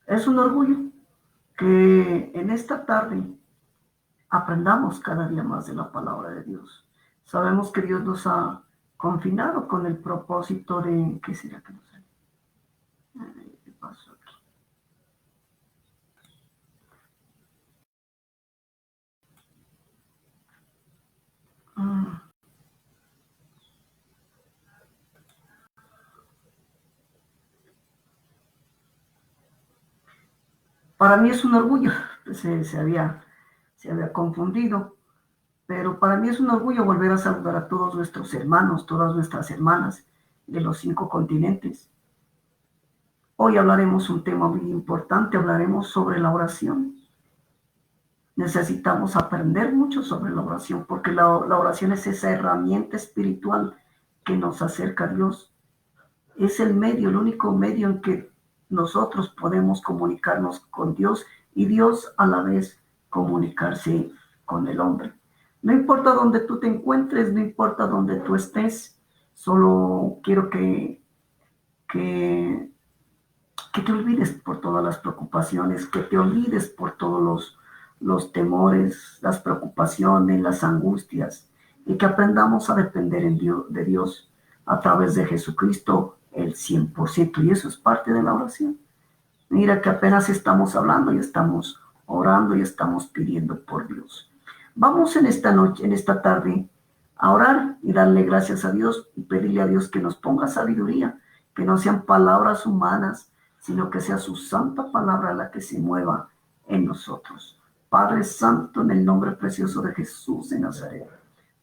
Es un orgullo que en esta tarde aprendamos cada día más de la palabra de Dios. Sabemos que Dios nos ha confinado con el propósito de... ¿Qué será que nos sale? ¿Qué pasó aquí? Para mí es un orgullo, se había confundido, pero para mí es un orgullo volver a saludar a todos nuestros hermanos, todas nuestras hermanas de los 5 continentes. Hoy hablaremos un tema muy importante, hablaremos sobre la oración. Necesitamos aprender mucho sobre la oración, porque la oración es esa herramienta espiritual que nos acerca a Dios. Es el medio, el único medio en que nosotros podemos comunicarnos con Dios y Dios a la vez comunicarse con el hombre. No importa dónde tú te encuentres, no importa dónde tú estés, solo quiero que, que te olvides por todas las preocupaciones, que te olvides por todos los temores, las preocupaciones, las angustias, y que aprendamos a depender de Dios a través de Jesucristo el 100%, y eso es parte de la oración. Mira que apenas estamos hablando y estamos orando y estamos pidiendo por Dios. Vamos en esta noche, en esta tarde, a orar y darle gracias a Dios y pedirle a Dios que nos ponga sabiduría, que no sean palabras humanas, sino que sea su santa palabra la que se mueva en nosotros. Padre Santo, en el nombre precioso de Jesús de Nazaret,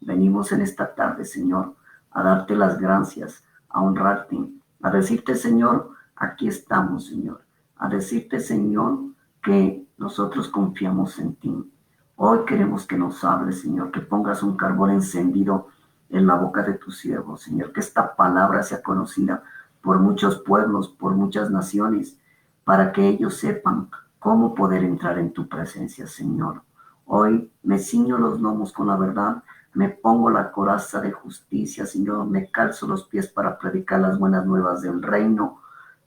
venimos en esta tarde, Señor, a darte las gracias, a honrarte, a decirte, Señor, aquí estamos, Señor, a decirte, Señor, que nosotros confiamos en ti. Hoy queremos que nos hables, Señor, que pongas un carbón encendido en la boca de tu siervo, Señor, que esta palabra sea conocida por muchos pueblos, por muchas naciones, para que ellos sepan cómo poder entrar en tu presencia, Señor. Hoy me ciño los lomos con la verdad, me pongo la coraza de justicia, Señor, me calzo los pies para predicar las buenas nuevas del reino,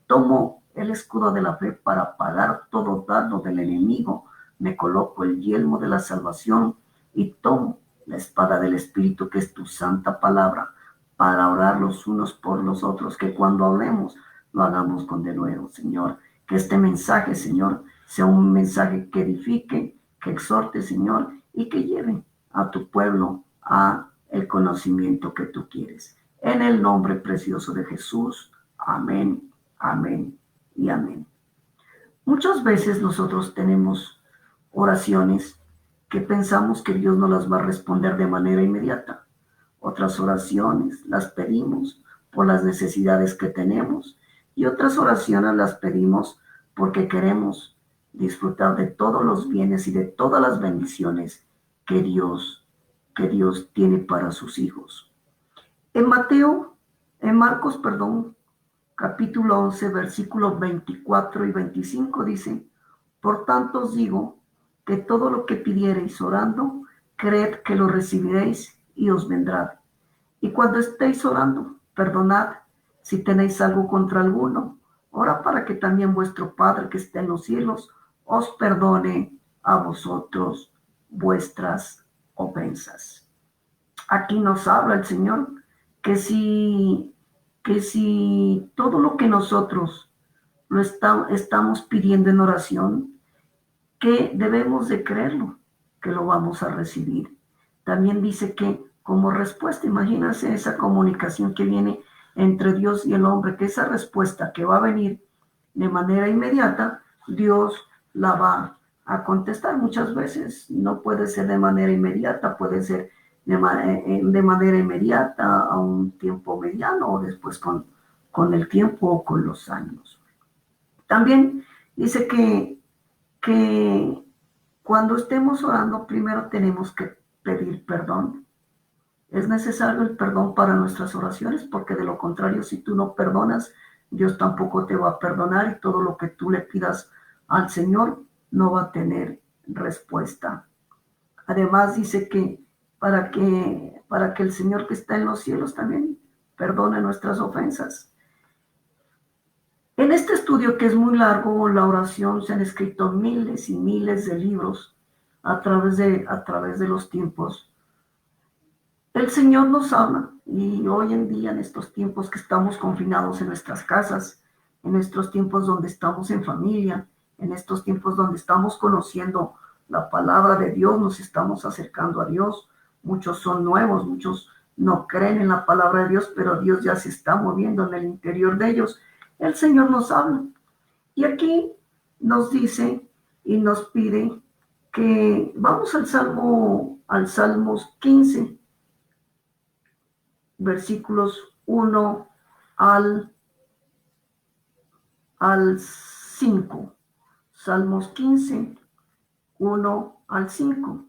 tomo el escudo de la fe para pagar todo dardo del enemigo, me coloco el yelmo de la salvación y tomo la espada del Espíritu, que es tu santa palabra, para orar los unos por los otros, que cuando hablemos lo hagamos con denuedo, Señor. Que este mensaje, Señor, sea un mensaje que edifique, que exhorte, Señor, y que lleve a tu pueblo a el conocimiento que tú quieres. En el nombre precioso de Jesús. Amén, amén y amén. Muchas veces nosotros tenemos oraciones que pensamos que Dios no las va a responder de manera inmediata. Otras oraciones las pedimos por las necesidades que tenemos y otras oraciones las pedimos porque queremos disfrutar de todos los bienes y de todas las bendiciones que Dios tiene para sus hijos. En Marcos, capítulo 11, versículos 24 y 25 dice: por tanto os digo que todo lo que pidiereis orando, creed que lo recibiréis y os vendrá. Y cuando estéis orando, perdonad si tenéis algo contra alguno. Ora para que también vuestro Padre que está en los cielos os perdone a vosotros vuestras ofensas. Aquí nos habla el Señor que si todo lo que nosotros estamos pidiendo en oración, que debemos de creerlo, que lo vamos a recibir. También dice que como respuesta, imagínense esa comunicación que viene entre Dios y el hombre, que esa respuesta que va a venir de manera inmediata, Dios la va a contestar. Muchas veces no puede ser de manera inmediata, puede ser de manera inmediata a un tiempo mediano o después con el tiempo o con los años. También dice que cuando estemos orando, primero tenemos que pedir perdón. Es necesario el perdón para nuestras oraciones, porque de lo contrario, si tú no perdonas, Dios tampoco te va a perdonar y todo lo que tú le pidas al Señor no va a tener respuesta. Además dice que para que el Señor que está en los cielos también perdone nuestras ofensas. En este estudio, que es muy largo, la oración, se han escrito miles y miles de libros a través de los tiempos. El Señor nos habla, y hoy en día, en estos tiempos que estamos confinados en nuestras casas, en estos tiempos donde estamos en familia, en estos tiempos donde estamos conociendo la palabra de Dios, nos estamos acercando a Dios. Muchos son nuevos, muchos no creen en la palabra de Dios, pero Dios ya se está moviendo en el interior de ellos. El Señor nos habla. Y aquí nos dice y nos pide que vamos al Salmos 15, versículos 1 al, al 5. Salmos 15, 1 al 5.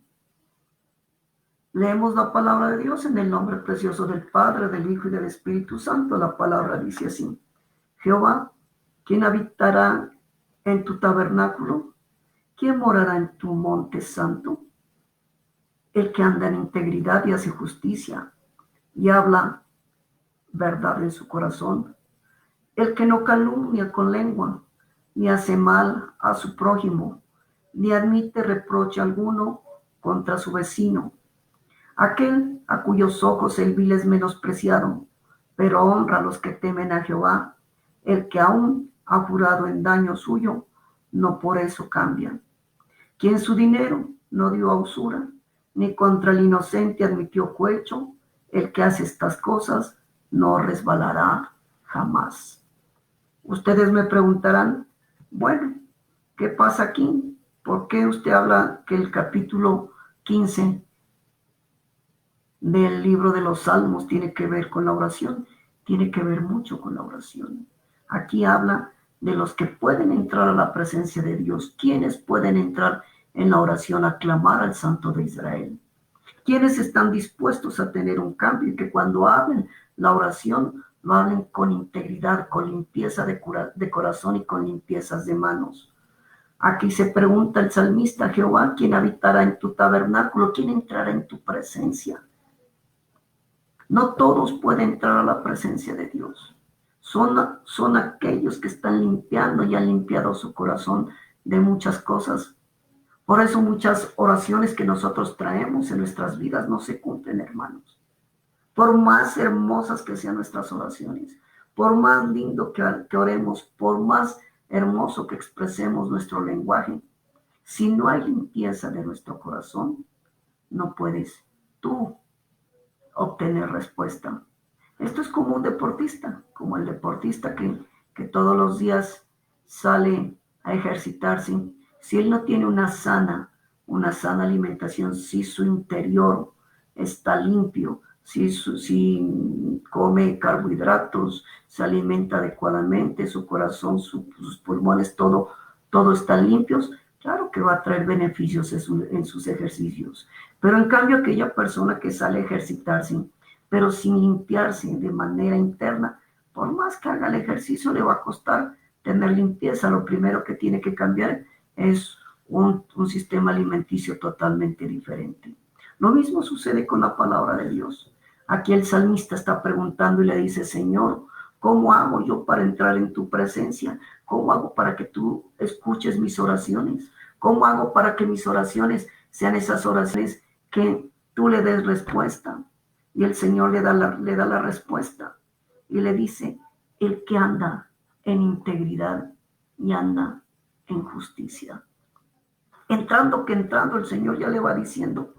Leemos la palabra de Dios en el nombre precioso del Padre, del Hijo y del Espíritu Santo. La palabra dice así: Jehová, ¿quién habitará en tu tabernáculo? ¿Quién morará en tu monte santo? El que anda en integridad y hace justicia y habla verdad en su corazón. El que no calumnia con lengua, ni hace mal a su prójimo, ni admite reproche alguno contra su vecino. Aquel a cuyos ojos el vil es menospreciado, pero honra a los que temen a Jehová. El que aún ha jurado en daño suyo, no por eso cambia. Quien su dinero no dio a usura, ni contra el inocente admitió cohecho, el que hace estas cosas no resbalará jamás. Ustedes me preguntarán, bueno, ¿qué pasa aquí? ¿Por qué usted habla que el capítulo 15 del libro de los Salmos tiene que ver con la oración? Tiene que ver mucho con la oración. Aquí habla de los que pueden entrar a la presencia de Dios. ¿Quiénes pueden entrar en la oración a clamar al Santo de Israel? ¿Quiénes están dispuestos a tener un cambio y que cuando hablen la oración lo hablen con integridad, con limpieza de corazón y con limpiezas de manos? Aquí se pregunta el salmista: Jehová, ¿quién habitará en tu tabernáculo? ¿Quién entrará en tu presencia? No todos pueden entrar a la presencia de Dios. Son aquellos que están limpiando y han limpiado su corazón de muchas cosas. Por eso muchas oraciones que nosotros traemos en nuestras vidas no se cumplen, hermanos. Por más hermosas que sean nuestras oraciones, por más lindo que oremos, por más hermoso que expresemos nuestro lenguaje, si no hay limpieza de nuestro corazón, no puedes tú obtener respuesta. Esto es como un deportista, como el deportista que todos los días sale a ejercitarse. Si él no tiene una sana alimentación, si su interior está limpio, si come carbohidratos, se alimenta adecuadamente, su corazón, sus pulmones, todo están limpios, claro que va a traer beneficios en sus ejercicios. Pero en cambio, aquella persona que sale a ejercitarse, pero sin limpiarse de manera interna, por más que haga el ejercicio, le va a costar tener limpieza. Lo primero que tiene que cambiar es un sistema alimenticio totalmente diferente. Lo mismo sucede con la palabra de Dios. Aquí el salmista está preguntando y le dice: Señor, ¿cómo hago yo para entrar en tu presencia? ¿Cómo hago para que tú escuches mis oraciones? ¿Cómo hago para que mis oraciones sean esas oraciones que tú le des respuesta? Y el Señor le da la respuesta y le dice: el que anda en integridad y anda en justicia. Entrando, el Señor ya le va diciendo: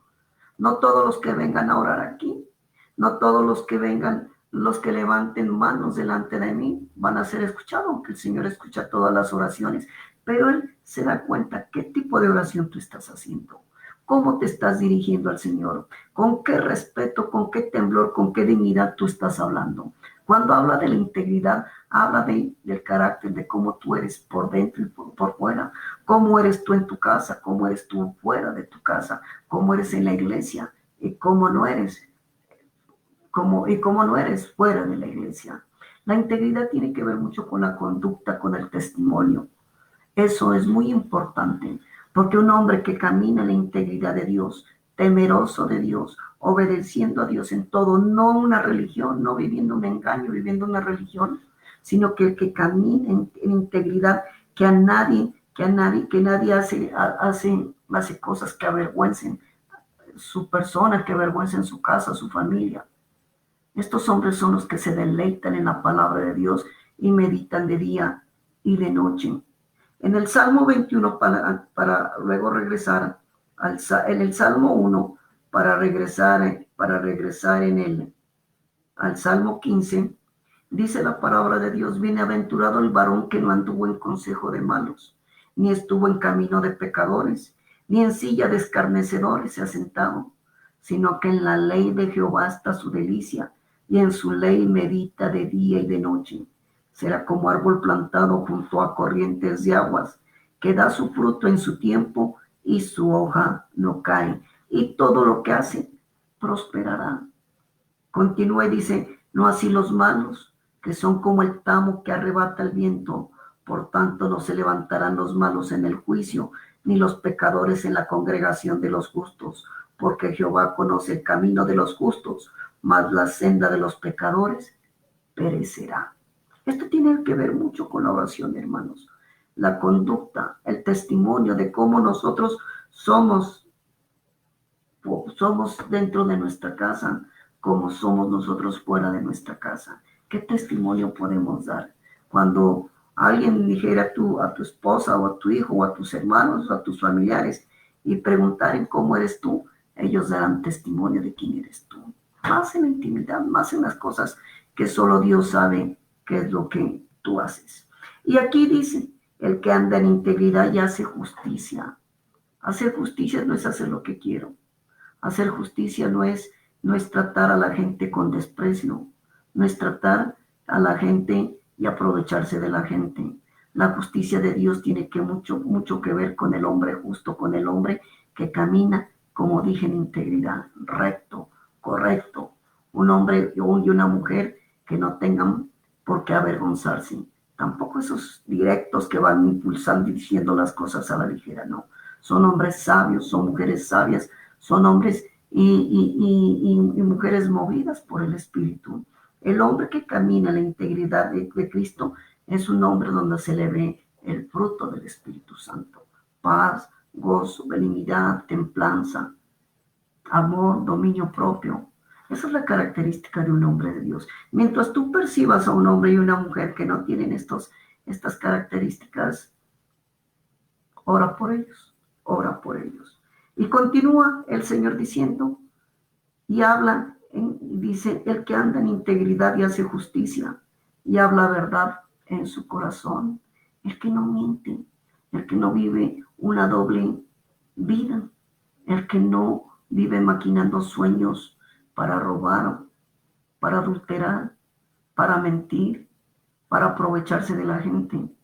no todos los que vengan a orar aquí, no todos los que vengan, los que levanten manos delante de mí van a ser escuchados, aunque el Señor escucha todas las oraciones, pero Él se da cuenta qué tipo de oración tú estás haciendo, cómo te estás dirigiendo al Señor, con qué respeto, con qué temblor, con qué dignidad tú estás hablando. Cuando habla de la integridad, habla del carácter, de cómo tú eres por dentro y por fuera, cómo eres tú en tu casa, cómo eres tú fuera de tu casa, cómo eres en la iglesia y cómo no eres fuera de la iglesia. La integridad tiene que ver mucho con la conducta, con el testimonio. Eso es muy importante, porque un hombre que camina en la integridad de Dios, temeroso de Dios, obedeciendo a Dios en todo, no una religión, no viviendo un engaño, viviendo una religión, sino que el que camina en integridad, que nadie hace cosas que avergüencen su persona, que avergüencen su casa, su familia. Estos hombres son los que se deleitan en la palabra de Dios y meditan de día y de noche. En el Salmo 21, para luego regresar en el Salmo 1, para regresar al Salmo 15, dice la palabra de Dios: bienaventurado el varón que no anduvo en consejo de malos, ni estuvo en camino de pecadores, ni en silla de escarnecedores se ha sentado, sino que en la ley de Jehová está su delicia, y en su ley medita de día y de noche. Será como árbol plantado junto a corrientes de aguas, que da su fruto en su tiempo y su hoja no cae, y todo lo que hace prosperará. Continúa y dice: no así los malos, que son como el tamo que arrebata el viento. Por tanto, no se levantarán los malos en el juicio, ni los pecadores en la congregación de los justos, porque Jehová conoce el camino de los justos, mas la senda de los pecadores perecerá. Esto tiene que ver mucho con la oración, hermanos. La conducta, el testimonio de cómo nosotros somos dentro de nuestra casa, como somos nosotros fuera de nuestra casa. ¿Qué testimonio podemos dar? Cuando alguien dijera a tu esposa o a tu hijo o a tus hermanos o a tus familiares y preguntaren cómo eres tú, ellos darán testimonio de quién eres tú. Más en la intimidad, más en las cosas que solo Dios sabe qué es lo que tú haces. Y aquí dice: el que anda en integridad y hace justicia. Hacer justicia no es hacer lo que quiero. Hacer justicia no es tratar a la gente con desprecio, no es tratar a la gente y aprovecharse de la gente. La justicia de Dios tiene mucho que ver con el hombre justo, con el hombre que camina, como dije, en integridad, recto, correcto. Un hombre y una mujer que no tengan por qué avergonzarse. Tampoco esos directos que van impulsando y diciendo las cosas a la ligera, no. Son hombres sabios, son mujeres sabias, son hombres y mujeres movidas por el Espíritu. El hombre que camina en la integridad de Cristo es un hombre donde se le ve el fruto del Espíritu Santo: paz, gozo, benignidad, templanza, amor, dominio propio. Esa es la característica de un hombre de Dios. Mientras tú percibas a un hombre y una mujer que no tienen estas características, ora por ellos, ora por ellos. Y continúa el Señor diciendo, y habla, dice: el que anda en integridad y hace justicia, y habla verdad en su corazón. El que no miente, el que no vive una doble vida, el que no vive maquinando sueños para robar, para adulterar, para mentir, para aprovecharse de la gente.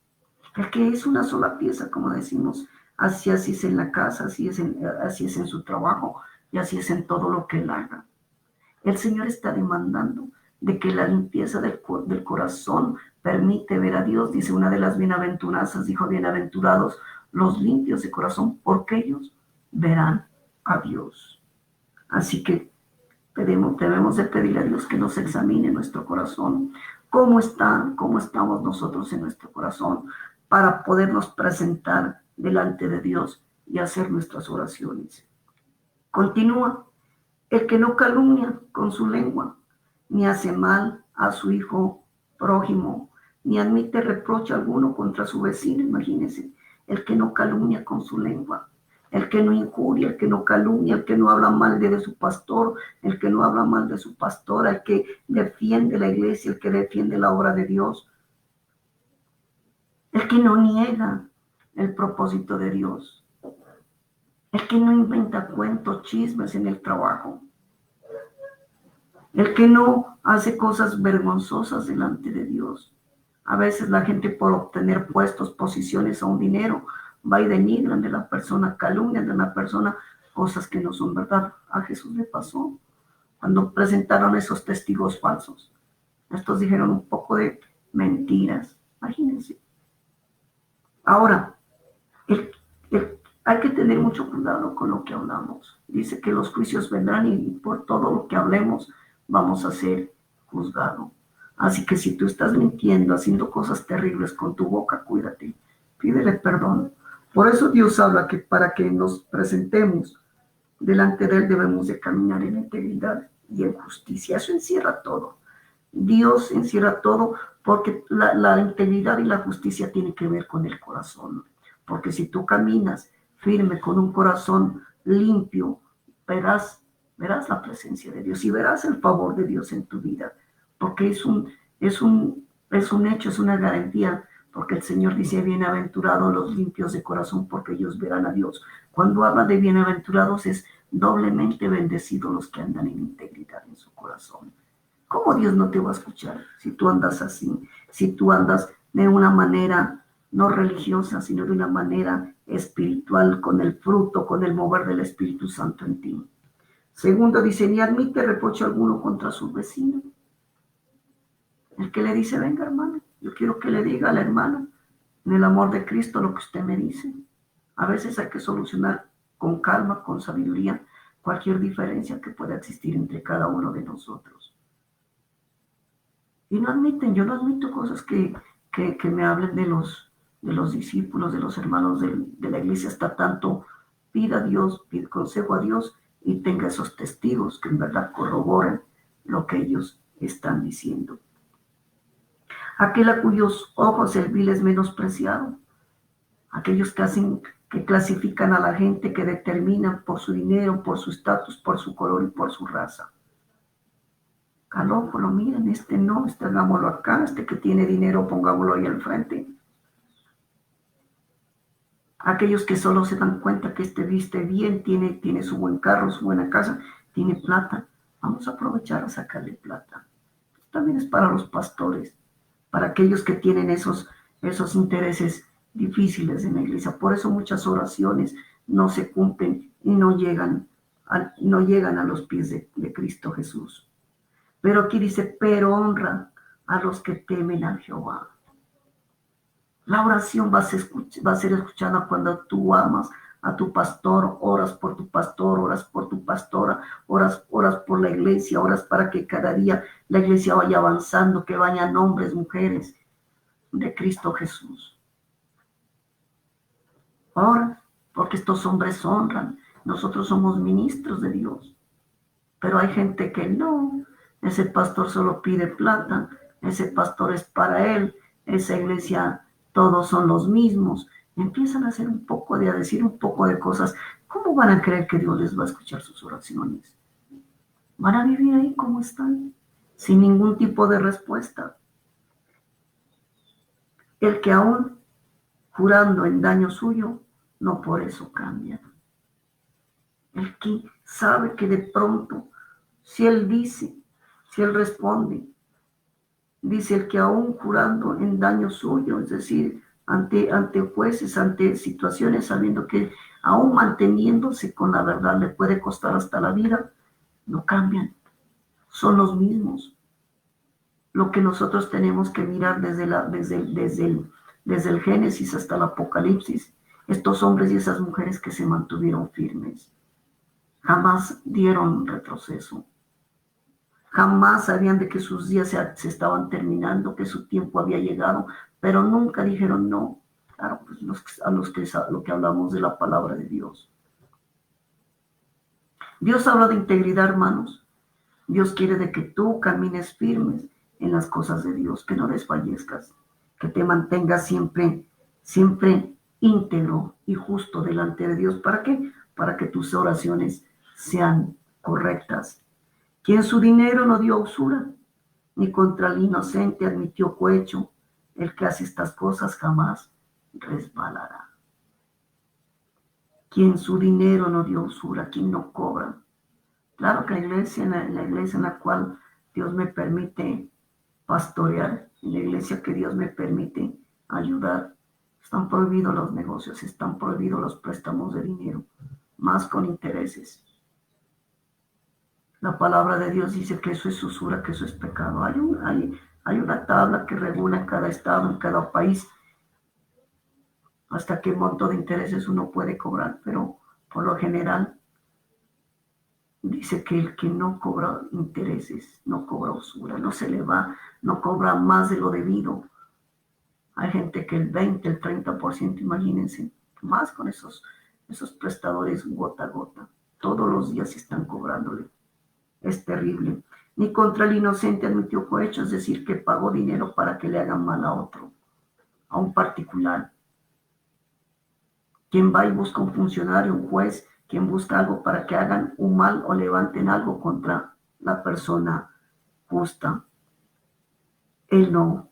El que es una sola pieza, como decimos, así es en la casa, así es en su trabajo y así es en todo lo que él haga. El Señor está demandando de que la limpieza del corazón permite ver a Dios. Dice una de las bienaventuranzas, dijo: bienaventurados los limpios de corazón, porque ellos verán a Dios. Así que debemos de pedirle a Dios que nos examine nuestro corazón. ¿Cómo estamos nosotros en nuestro corazón? Para podernos presentar delante de Dios y hacer nuestras oraciones. Continúa: el que no calumnia con su lengua, ni hace mal a su hijo prójimo, ni admite reproche alguno contra su vecino. Imagínense, el que no calumnia con su lengua, el que no injuria, el que no calumnia, el que no habla mal de su pastor, el que no habla mal de su pastora, el que defiende la iglesia, el que defiende la obra de Dios, el que no niega el propósito de Dios, el que no inventa cuentos, chismes en el trabajo, el que no hace cosas vergonzosas delante de Dios. A veces la gente, por obtener puestos, posiciones o un dinero, va y denigran de la persona, calumnian de la persona cosas que no son verdad. A Jesús le pasó cuando presentaron esos testigos falsos. Estos dijeron un poco de mentiras, imagínense. Ahora, hay que tener mucho cuidado con lo que hablamos. Dice que los juicios vendrán y por todo lo que hablemos vamos a ser juzgados. Así que si tú estás mintiendo, haciendo cosas terribles con tu boca, cuídate, pídele perdón. Por eso Dios habla que para que nos presentemos delante de Él debemos de caminar en integridad y en justicia. Eso encierra todo. Dios encierra todo porque la integridad y la justicia tienen que ver con el corazón. Porque si tú caminas firme con un corazón limpio, verás la presencia de Dios y verás el favor de Dios en tu vida. Porque es un hecho, es una garantía. Porque el Señor dice, bienaventurados los limpios de corazón, porque ellos verán a Dios. Cuando habla de bienaventurados es doblemente bendecidos los que andan en integridad en su corazón. ¿Cómo Dios no te va a escuchar si tú andas así? Si tú andas de una manera no religiosa, sino de una manera espiritual, con el fruto, con el mover del Espíritu Santo en ti. Segundo, dice, ni admite reproche alguno contra su vecino. El que le dice, venga hermano, yo quiero que le diga al hermano, en el amor de Cristo, lo que usted me dice. A veces hay que solucionar con calma, con sabiduría, cualquier diferencia que pueda existir entre cada uno de nosotros. Y no admiten, yo no admito cosas que me hablen de los discípulos, de los hermanos de la iglesia, hasta tanto pida a Dios, pida consejo a Dios y tenga esos testigos que en verdad corroboren lo que ellos están diciendo. Aquel a cuyos ojos el vil es menospreciado, aquellos que clasifican a la gente, que determinan por su dinero, por su estatus, por su color y por su raza. Al ojo lo miren, este no, este hagámoslo acá, este que tiene dinero pongámoslo ahí al frente. Aquellos que solo se dan cuenta que este viste bien, tiene su buen carro, su buena casa, tiene plata, vamos a aprovechar a sacarle plata. Esto también es para los pastores, para aquellos que tienen esos intereses difíciles en la iglesia. Por eso muchas oraciones no se cumplen y no llegan a los pies de Cristo Jesús. Pero aquí dice, pero honra a los que temen a Jehová. La oración va a ser escuchada cuando tú amas a tu pastor, oras por tu pastor, oras por tu pastora, oras por la iglesia, oras para que cada día la iglesia vaya avanzando, que vayan hombres, mujeres de Cristo Jesús. Ora, porque estos hombres honran. Nosotros somos ministros de Dios. Pero hay gente que no. Ese pastor solo pide plata. Ese pastor es para él. Esa iglesia, todos son los mismos. Empiezan a decir un poco de cosas. ¿Cómo van a creer que Dios les va a escuchar sus oraciones? Van a vivir ahí como están, sin ningún tipo de respuesta. El que aún jurando en daño suyo, no por eso cambia. El que sabe que de pronto, si él dice, si él responde, dice el que aún jurando en daño suyo, es decir, ante jueces, ante situaciones, sabiendo que aún manteniéndose con la verdad le puede costar hasta la vida, no cambian, son los mismos. Lo que nosotros tenemos que mirar desde el Génesis hasta el Apocalipsis, estos hombres y esas mujeres que se mantuvieron firmes, jamás dieron retroceso. Jamás sabían de que sus días se estaban terminando, que su tiempo había llegado, pero nunca dijeron no. Claro, pues lo que hablamos de la palabra de Dios. Dios habla de integridad, hermanos. Dios quiere de que tú camines firmes en las cosas de Dios, que no desfallezcas, que te mantengas siempre íntegro y justo delante de Dios. ¿Para qué? Para que tus oraciones sean correctas. Quien su dinero no dio usura, ni contra el inocente admitió cohecho, el que hace estas cosas jamás resbalará. Quien su dinero no dio usura, quien no cobra. Claro que la iglesia en la cual Dios me permite pastorear, en la iglesia que Dios me permite ayudar, están prohibidos los negocios, están prohibidos los préstamos de dinero, más con intereses. La palabra de Dios dice que eso es usura, que eso es pecado. Hay una tabla que regula en cada estado, en cada país, hasta qué monto de intereses uno puede cobrar, pero por lo general Dice que el que no cobra intereses, no cobra usura, no se le va, no cobra más de lo debido. Hay gente que el 20, el 30%, imagínense, más con esos prestadores gota a gota. Todos los días están cobrándole. Es terrible. Ni contra el inocente admitió cohecho, es decir, que pagó dinero para que le hagan mal a otro, a un particular. Quien va y busca un funcionario, un juez, quien busca algo para que hagan un mal o levanten algo contra la persona justa. Él no,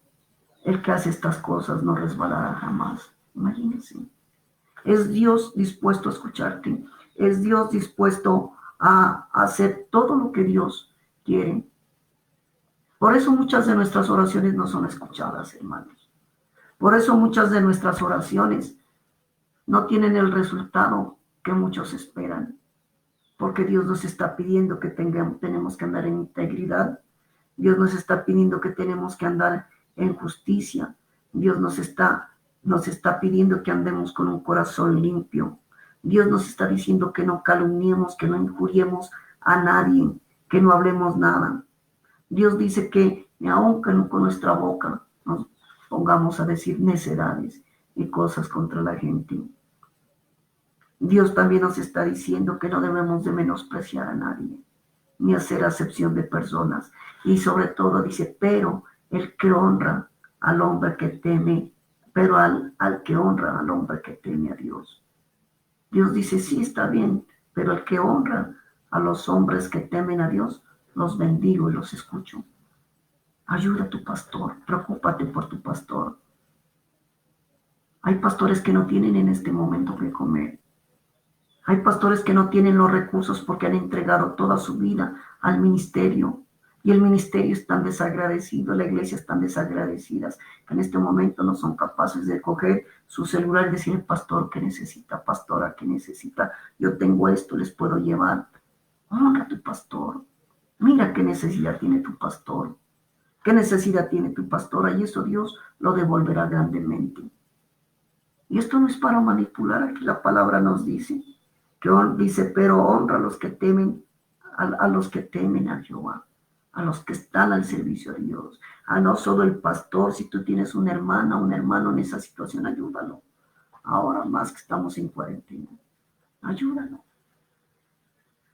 el que hace estas cosas no resbalará jamás. Imagínense. Es Dios dispuesto a escucharte. Es Dios dispuesto a hacer todo lo que Dios quiere. Por eso muchas de nuestras oraciones no son escuchadas, hermanos. Por eso muchas de nuestras oraciones no tienen el resultado que muchos esperan. Porque Dios nos está pidiendo que tenemos que andar en integridad. Dios nos está pidiendo que tenemos que andar en justicia. Dios nos está pidiendo que andemos con un corazón limpio. Dios nos está diciendo que no calumniemos, que no injuriemos a nadie, que no hablemos nada. Dios dice que ni aun con nuestra boca nos pongamos a decir necedades y cosas contra la gente. Dios también nos está diciendo que no debemos de menospreciar a nadie, ni hacer acepción de personas. Y sobre todo dice, pero el que honra al hombre que teme, pero al que honra al hombre que teme a Dios. Dios dice, sí, está bien, pero el que honra a los hombres que temen a Dios, los bendigo y los escucho. Ayuda a tu pastor, preocúpate por tu pastor. Hay pastores que no tienen en este momento que comer. Hay pastores que no tienen los recursos porque han entregado toda su vida al ministerio. Y el ministerio es tan desagradecido, la iglesia es tan desagradecidas, que en este momento no son capaces de coger su celular y decir, pastor, ¿qué necesita? Pastora, ¿qué necesita? Yo tengo esto, les puedo llevar. Honra a tu pastor. Mira qué necesidad tiene tu pastor. ¿Qué necesidad tiene tu pastora? Y eso Dios lo devolverá grandemente. Y esto no es para manipular, aquí la palabra nos dice, dice, pero honra a los que temen, a los que temen a Jehová, a los que están al servicio de Dios, a no solo el pastor. Si tú tienes una hermana, un hermano en esa situación, ayúdalo. Ahora más que estamos en cuarentena, ayúdalo.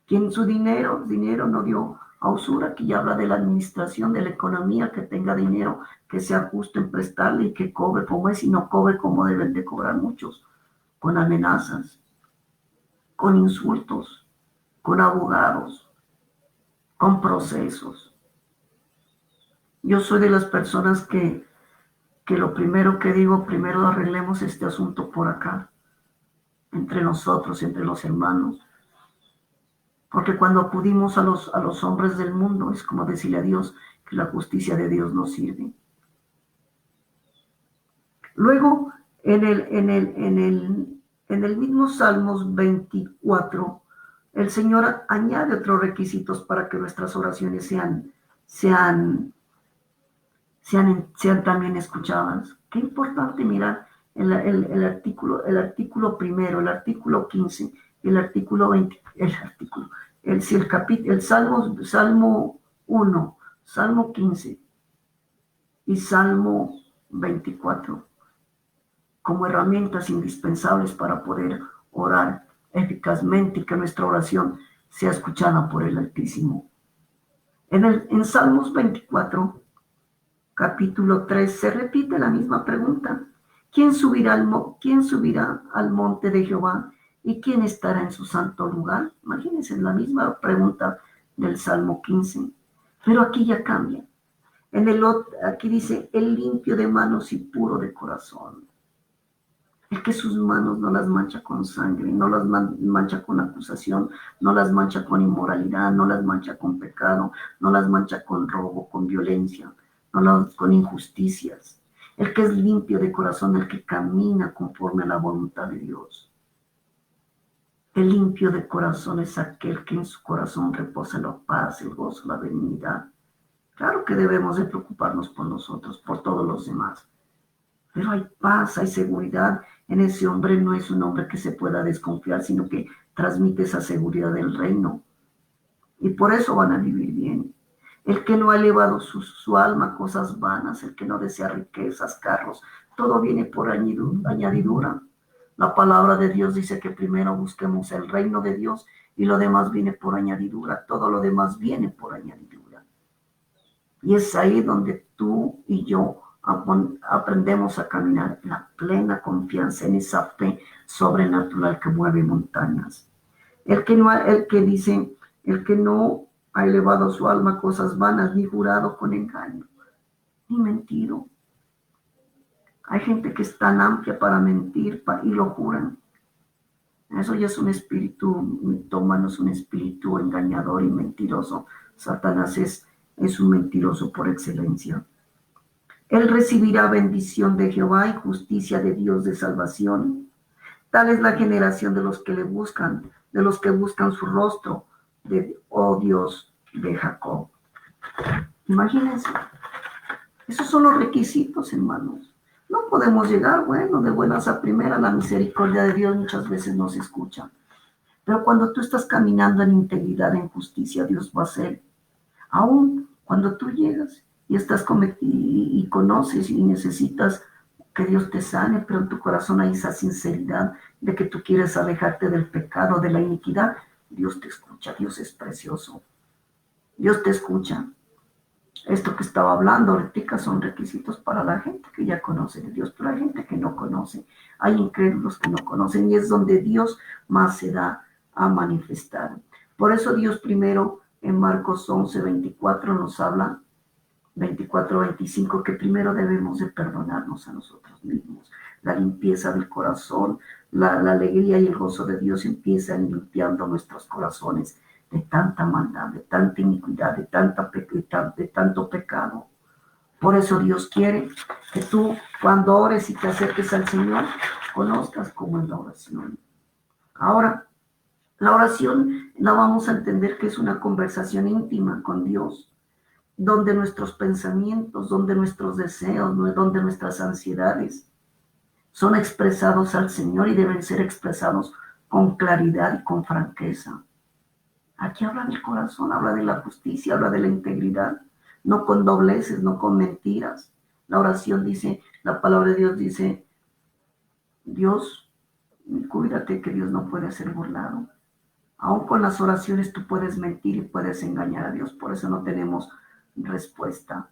Quien su dinero no dio a usura, que ya habla de la administración de la economía, que tenga dinero, que sea justo en prestarle y que cobre como es y no cobre como deben de cobrar muchos, con amenazas, con insultos, con abogados, con procesos. Yo soy de las personas que lo primero que digo, primero arreglemos este asunto por acá, entre nosotros, entre los hermanos. Porque cuando acudimos a los hombres del mundo, es como decirle a Dios que la justicia de Dios no sirve. Luego, en el mismo Salmos 24, el Señor añade otros requisitos para que nuestras oraciones sean también escuchadas. Qué importante mirar el artículo primero, el artículo 15, el artículo 20, el Salmo 1, Salmo 15 y Salmo 24 como herramientas indispensables para poder orar eficazmente y que nuestra oración sea escuchada por el Altísimo. En Salmos 24, capítulo 3, se repite la misma pregunta. ¿Quién subirá al monte de Jehová y quién estará en su santo lugar? Imagínense la misma pregunta del Salmo 15, pero aquí ya cambia. Aquí dice, el limpio de manos y puro de corazón. El que sus manos no las mancha con sangre, no las mancha con acusación, no las mancha con inmoralidad, no las mancha con pecado, no las mancha con robo, con violencia, con injusticias. El que es limpio de corazón, el que camina conforme a la voluntad de Dios. El limpio de corazón es aquel que en su corazón reposa la paz, el gozo, la benignidad. Claro que debemos de preocuparnos por nosotros, por todos los demás. Pero hay paz, hay seguridad. En ese hombre no es un hombre que se pueda desconfiar, sino que transmite esa seguridad del reino. y por eso van a vivir bien. El que no ha elevado su alma a cosas vanas, el que no desea riquezas, carros, todo viene por añadidura. La palabra de Dios dice que primero busquemos el reino de Dios y lo demás viene por añadidura. Todo lo demás viene por añadidura. Y es ahí donde tú y yo aprendemos a caminar en la plena confianza, en esa fe sobrenatural que mueve montañas. El que no ha elevado su alma a cosas vanas, ni jurado con engaño, ni mentido. Hay gente que es tan amplia para mentir y lo juran. Eso ya es un espíritu mitómano, es un espíritu engañador y mentiroso. Satanás es un mentiroso por excelencia. Él recibirá bendición de Jehová y justicia de Dios de salvación. Tal es la generación de los que le buscan, de los que buscan su rostro, oh Dios de Jacob. Imagínense, esos son los requisitos, hermanos. No podemos llegar, de buenas a primeras. La misericordia de Dios muchas veces no se escucha. Pero cuando tú estás caminando en integridad, en justicia, Dios va a hacer. Aún cuando tú llegas y estás y conoces y necesitas que Dios te sane, pero en tu corazón hay esa sinceridad de que tú quieres alejarte del pecado, de la iniquidad, Dios te escucha. Dios es precioso. Dios te escucha. Esto que estaba hablando ahorita son requisitos para la gente que ya conoce de Dios, pero hay gente que no conoce. Hay incrédulos que no conocen y es donde Dios más se da a manifestar. Por eso Dios primero en Marcos 11:24 nos habla, 24:25, que primero debemos de perdonarnos a nosotros mismos. La limpieza del corazón, la alegría y el gozo de Dios empiezan limpiando nuestros corazones de tanta maldad, de tanta iniquidad, de tanto pecado. Por eso Dios quiere que tú, cuando ores y te acerques al Señor, conozcas cómo es la oración. Ahora, la oración la vamos a entender que es una conversación íntima con Dios, donde nuestros pensamientos, donde nuestros deseos, donde nuestras ansiedades son expresados al Señor y deben ser expresados con claridad y con franqueza. Aquí habla del corazón, habla de la justicia, habla de la integridad, no con dobleces, no con mentiras. La oración dice, la palabra de Dios dice, Dios, cuídate que Dios no puede ser burlado. Aún con las oraciones tú puedes mentir y puedes engañar a Dios, por eso no tenemos respuesta.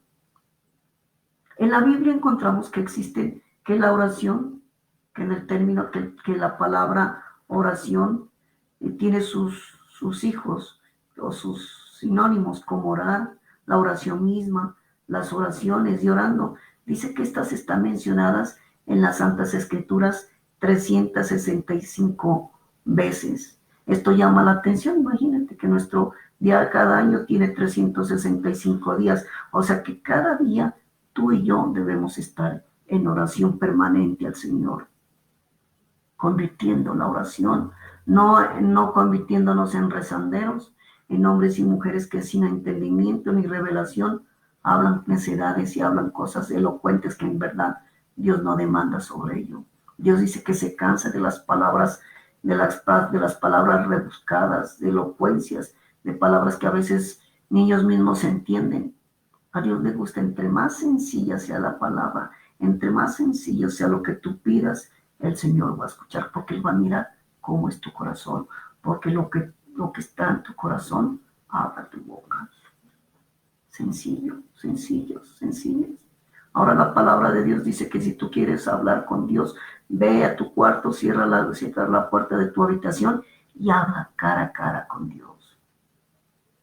En la Biblia encontramos que la oración, que en el término, que la palabra oración tiene sus hijos o sus sinónimos, como orar, la oración misma, las oraciones y orando. Dice que estas están mencionadas en las Santas Escrituras 365 veces. Esto llama la atención. Imagínate que nuestro día cada año tiene 365 días. O sea que cada día tú y yo debemos estar en oración permanente al Señor, convirtiendo la oración, no convirtiéndonos en rezanderos, en hombres y mujeres que sin entendimiento ni revelación hablan necedades y hablan cosas elocuentes que en verdad Dios no demanda sobre ello. Dios dice que se cansa de las palabras, de las palabras rebuscadas, de elocuencias, de palabras que a veces ni ellos mismos entienden. A Dios le gusta entre más sencilla sea la palabra, entre más sencillo sea lo que tú pidas, el Señor va a escuchar, porque Él va a mirar cómo es tu corazón, porque lo que está en tu corazón, habla tu boca. Sencillo, sencillo, sencillo. Ahora la palabra de Dios dice que si tú quieres hablar con Dios, ve a tu cuarto, cierra la puerta de tu habitación y habla cara a cara con Dios.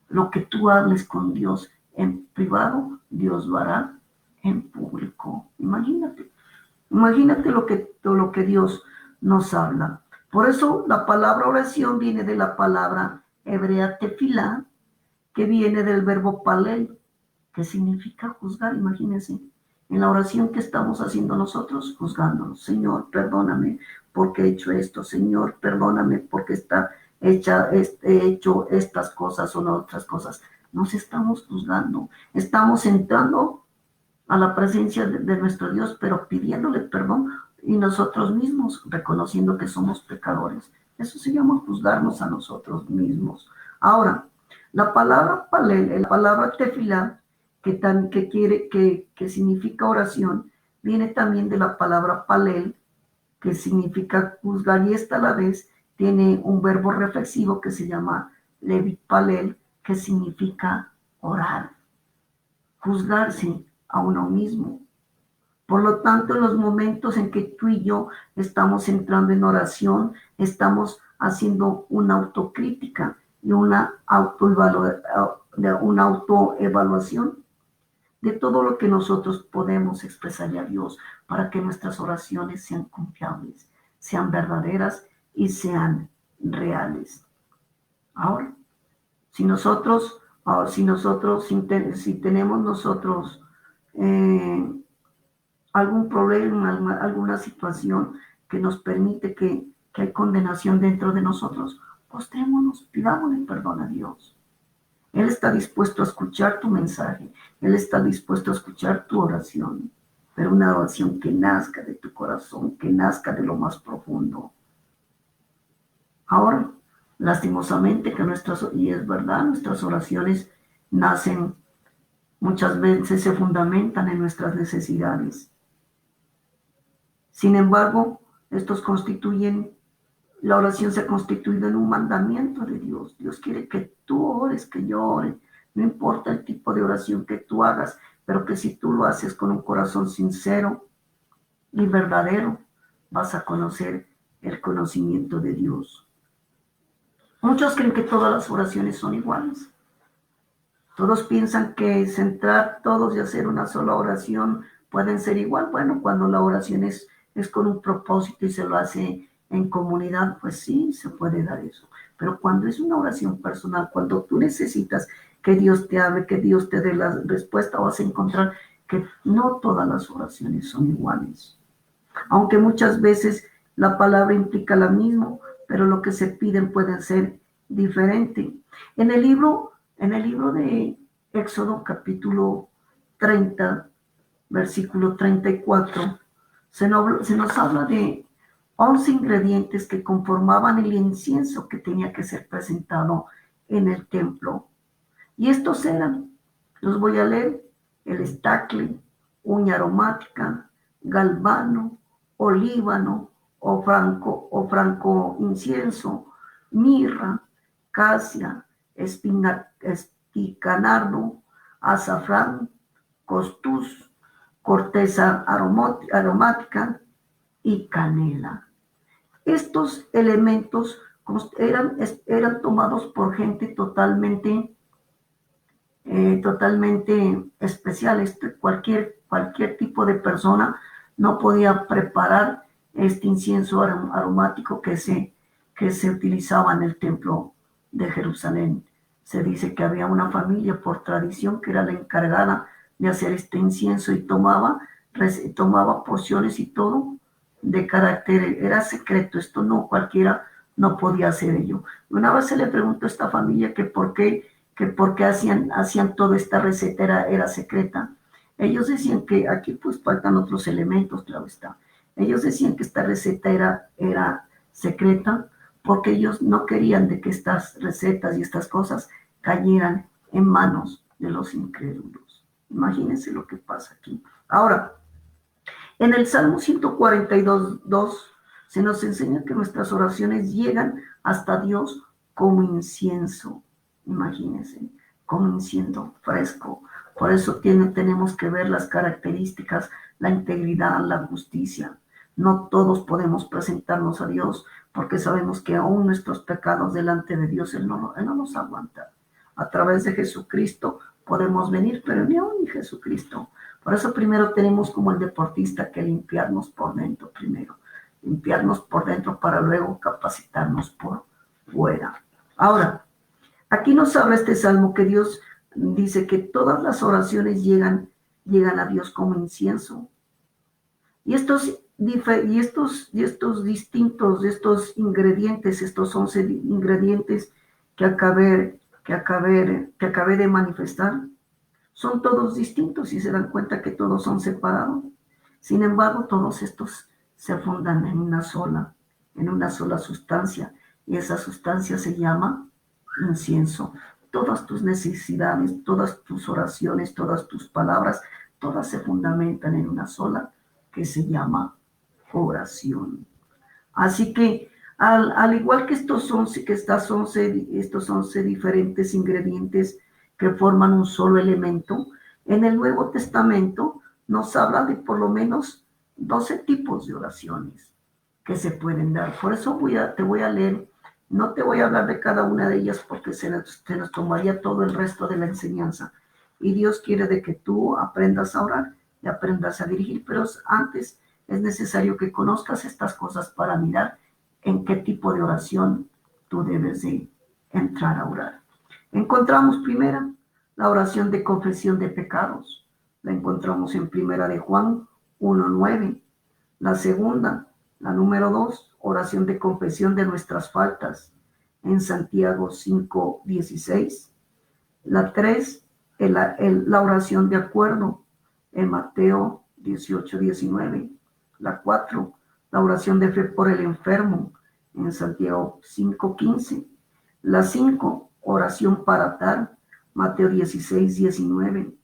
Lo que tú hables con Dios en privado, Dios lo hará en público. Imagínate lo que Dios nos habla. Por eso la palabra oración viene de la palabra hebrea tefilá, que viene del verbo palel, que significa juzgar. Imagínense, en la oración que estamos haciendo nosotros, juzgándonos. Señor, perdóname porque he hecho esto. Señor, perdóname porque he hecho estas cosas o no otras cosas. Nos estamos juzgando. Estamos entrando a la presencia de nuestro Dios, pero pidiéndole perdón y nosotros mismos reconociendo que somos pecadores. Eso se llama juzgarnos a nosotros mismos. Ahora, La palabra palel, la palabra tefilá, que significa oración, viene también de la palabra palel, que significa juzgar, y esta a la vez tiene un verbo reflexivo que se llama levit palel, que significa orar, juzgarse a uno mismo. Por lo tanto, en los momentos en que tú y yo estamos entrando en oración, estamos haciendo una autocrítica y una autoevaluación de todo lo que nosotros podemos expresarle a Dios para que nuestras oraciones sean confiables, sean verdaderas y sean reales. Ahora, si tenemos nosotros algún problema, alguna situación que nos permite que hay condenación dentro de nosotros, postrémonos, pidámosle perdón a Dios. Él está dispuesto a escuchar tu mensaje, Él está dispuesto a escuchar tu oración, pero una oración que nazca de tu corazón, que nazca de lo más profundo. Ahora, lastimosamente y es verdad, nuestras oraciones nacen, muchas veces se fundamentan en nuestras necesidades. Sin embargo, la oración se ha constituido en un mandamiento de Dios. Dios quiere que tú ores, que yo ore. No importa el tipo de oración que tú hagas, pero que si tú lo haces con un corazón sincero y verdadero, vas a conocer el conocimiento de Dios. Muchos creen que todas las oraciones son iguales. Todos piensan que centrar todos y hacer una sola oración pueden ser igual. Bueno, cuando la oración es con un propósito y se lo hace en comunidad, pues sí, se puede dar eso. Pero cuando es una oración personal, cuando tú necesitas que Dios te hable, que Dios te dé la respuesta, vas a encontrar que no todas las oraciones son iguales. Aunque muchas veces la palabra implica la misma, pero lo que se piden pueden ser diferentes. En el libro de Éxodo, capítulo 30, versículo 34, se nos habla de 11 ingredientes que conformaban el incienso que tenía que ser presentado en el templo. Y estos eran, los voy a leer: el estacle, uña aromática, galvano, olíbano o franco incienso, mirra, casia, espicanardo, azafrán, costus, corteza aromática y canela. Estos elementos eran tomados por gente totalmente especial. Cualquier tipo de persona no podía preparar este incienso aromático que se utilizaba en el templo de Jerusalén. Se dice que había una familia por tradición que era la encargada de hacer este incienso y tomaba porciones y todo de carácter, era secreto, esto no cualquiera no podía hacer ello. Una vez se le preguntó a esta familia que por qué hacían toda esta receta, era secreta. Ellos decían que aquí pues faltan otros elementos, claro está. Ellos decían que esta receta era secreta porque ellos no querían de que estas recetas y estas cosas cayeran en manos de los incrédulos. Imagínense lo que pasa aquí. Ahora, en el Salmo 142:2 se nos enseña que nuestras oraciones llegan hasta Dios como incienso. Imagínense, como incienso fresco. Por eso tenemos que ver las características, la integridad, la justicia. No todos podemos presentarnos a Dios porque sabemos que aún nuestros pecados delante de Dios Él no nos aguanta. A través de Jesucristo podemos venir, pero ni aún ni Jesucristo. Por eso primero tenemos como el deportista que limpiarnos por dentro primero. Limpiarnos por dentro para luego capacitarnos por fuera. Ahora, aquí nos habla este salmo que Dios dice que todas las oraciones llegan a Dios como incienso. Y estos ingredientes, estos 11 ingredientes que acabé de manifestar, son todos distintos y se dan cuenta que todos son separados. Sin embargo, todos estos se fundan en una sola sustancia, y esa sustancia se llama incienso. todas tus necesidades, todas tus oraciones, todas tus palabras, todas se fundamentan en una sola que se llama oración. Así que al igual que estos 11 diferentes ingredientes que forman un solo elemento, en el Nuevo Testamento nos habla de por lo menos 12 tipos de oraciones que se pueden dar. Por eso te voy a leer, no te voy a hablar de cada una de ellas porque se nos tomaría todo el resto de la enseñanza. Y Dios quiere de que tú aprendas a orar y aprendas a dirigir, pero antes es necesario que conozcas estas cosas para mirar en qué tipo de oración tú debes de entrar a orar. Encontramos primera la oración de confesión de pecados. La encontramos en primera de Juan 1:9. La segunda, la número 2, oración de confesión de nuestras faltas en Santiago 5:16. La 3, la oración de acuerdo en Mateo 18:19. La 4, la oración de fe por el enfermo en Santiago 5:15. La 5, oración para atar, Mateo 16:19.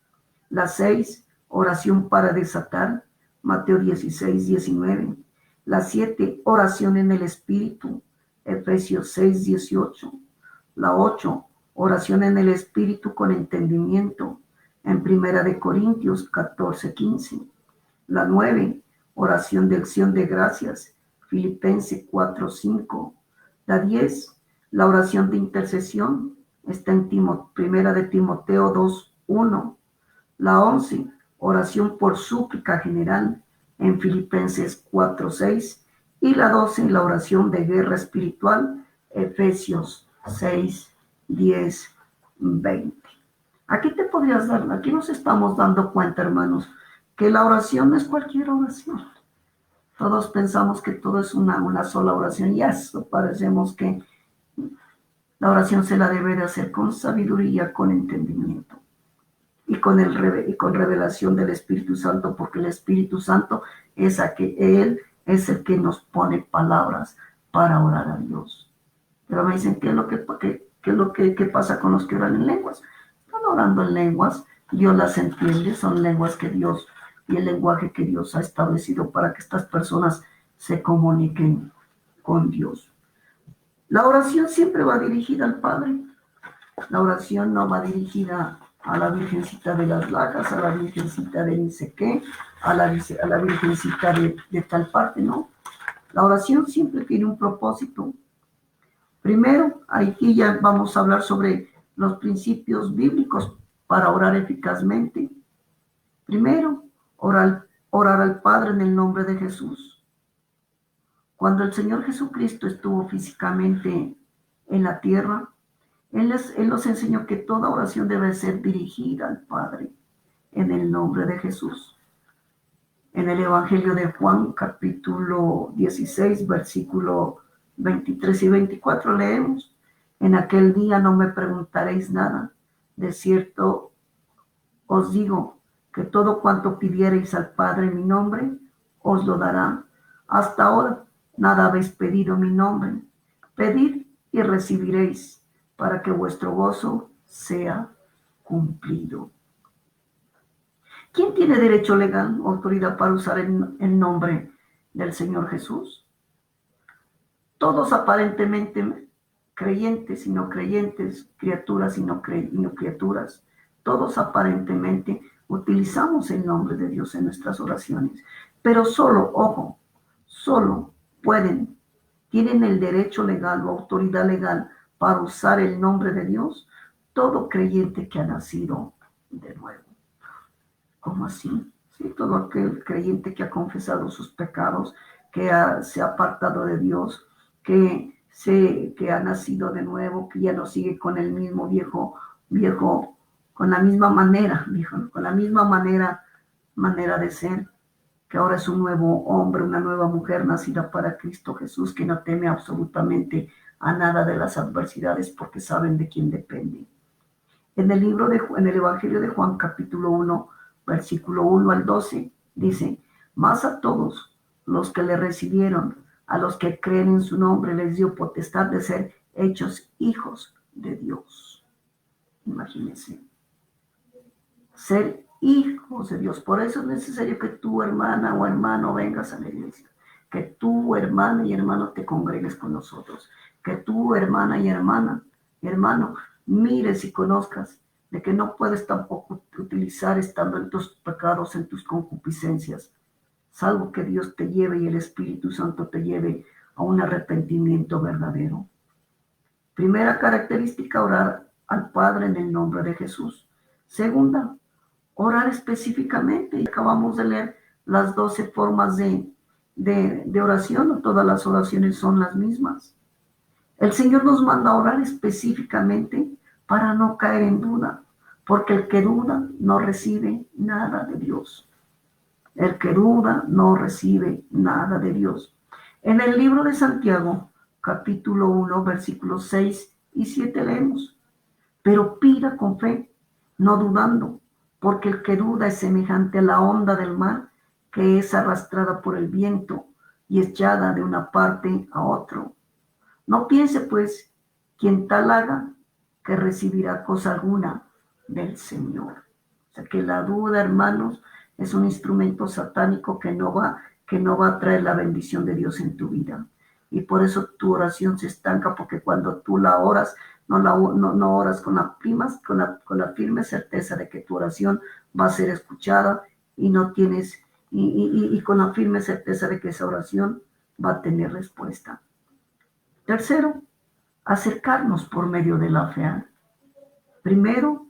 La 6, oración para desatar, Mateo 16:19. La 7, oración en el Espíritu, Efesios 6:18. La 8, oración en el Espíritu con entendimiento, en Primera de Corintios 14:15. La 9, oración de acción de gracias, Filipenses 4:5. La 10, la oración de intercesión, está en Primera de Timoteo 2:1. La 11, oración por súplica general, en Filipenses 4:6. Y la 12, la oración de guerra espiritual, Efesios 6:10-20. Aquí nos estamos dando cuenta, hermanos, que la oración no es cualquier oración. Todos pensamos que todo es una sola oración y eso parecemos que la oración se la debe de hacer con sabiduría, con entendimiento y con revelación del Espíritu Santo, porque el Espíritu Santo Él es el que nos pone palabras para orar a Dios. Pero me dicen, ¿qué pasa con los que oran en lenguas? Están orando en lenguas, Dios las entiende, son lenguas que Dios y el lenguaje que Dios ha establecido para que estas personas se comuniquen con Dios. La oración siempre va dirigida al Padre. La oración no va dirigida a la Virgencita de las Lajas, a la Virgencita de ni sé qué, a la Virgencita de tal parte, no. La oración siempre tiene un propósito. Primero, aquí ya vamos a hablar sobre los principios bíblicos para orar eficazmente. Primero, orar al Padre en el nombre de Jesús. Cuando el Señor Jesucristo estuvo físicamente en la tierra, Él nos enseñó que toda oración debe ser dirigida al Padre en el nombre de Jesús. En el Evangelio de Juan, capítulo 16, versículo 23 y 24, leemos: en aquel día no me preguntaréis nada. De cierto os digo que todo cuanto pidiereis al Padre en mi nombre, os lo dará. Hasta ahora nada habéis pedido en mi nombre. Pedid y recibiréis, para que vuestro gozo sea cumplido. ¿Quién tiene derecho legal o autoridad para usar el nombre del Señor Jesús? Todos aparentemente creyentes y no creyentes, criaturas y no criaturas, todos aparentemente utilizamos el nombre de Dios en nuestras oraciones, pero solo, ojo, solo tienen el derecho legal o autoridad legal para usar el nombre de Dios todo creyente que ha nacido de nuevo. ¿Cómo así? Sí, todo aquel creyente que ha confesado sus pecados, que se ha apartado de Dios, que ha nacido de nuevo, que ya no sigue con el mismo viejo, con la misma manera de ser, que ahora es un nuevo hombre, una nueva mujer nacida para Cristo Jesús, que no teme absolutamente a nada de las adversidades porque saben de quién depende. En el Evangelio de Juan, capítulo 1, versículo 1 al 12, dice: mas a todos los que le recibieron, a los que creen en su nombre, les dio potestad de ser hechos hijos de Dios. Imagínense. Ser hijos de Dios. Por eso es necesario que tu hermana o hermano vengas a la iglesia. Que tu hermana y hermano te congregues con nosotros. Que tu hermana y hermano, mires y conozcas de que no puedes tampoco utilizar estando en tus pecados, en tus concupiscencias, salvo que Dios te lleve y el Espíritu Santo te lleve a un arrepentimiento verdadero. Primera característica, orar al Padre en el nombre de Jesús. Segunda, orar específicamente. Y acabamos de leer las 12 formas de oración, no todas las oraciones son las mismas. El Señor nos manda a orar específicamente para no caer en duda, porque el que duda no recibe nada de Dios. El que duda no recibe nada de Dios. En el libro de Santiago, capítulo 1, versículos 6 y 7 leemos: pero pida con fe, no dudando, porque el que duda es semejante a la onda del mar, que es arrastrada por el viento y echada de una parte a otro. No piense, pues, quien tal haga, que recibirá cosa alguna del Señor. O sea que la duda, hermanos, es un instrumento satánico que no va a traer la bendición de Dios en tu vida. Y por eso tu oración se estanca, porque cuando tú la oras, no oras con la firme certeza de que tu oración va a ser escuchada, y no tienes, y con la firme certeza de que esa oración va a tener respuesta. Tercero, acercarnos por medio de la fe. Primero,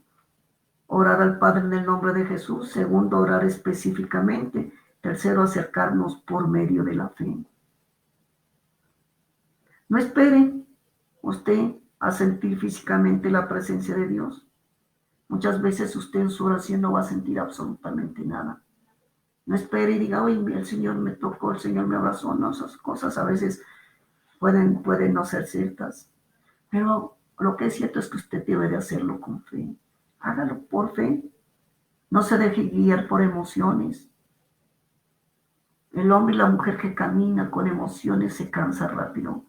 orar al Padre en el nombre de Jesús. Segundo, orar específicamente. Tercero, acercarnos por medio de la fe. No espere usted a sentir físicamente la presencia de Dios. Muchas veces usted en su oración no va a sentir absolutamente nada. No espere y diga: oye, el Señor me tocó, el Señor me abrazó. No, esas cosas a veces pueden no ser ciertas. Pero lo que es cierto es que usted debe de hacerlo con fe. Hágalo por fe. No se deje guiar por emociones. El hombre y la mujer que camina con emociones se cansa rápido,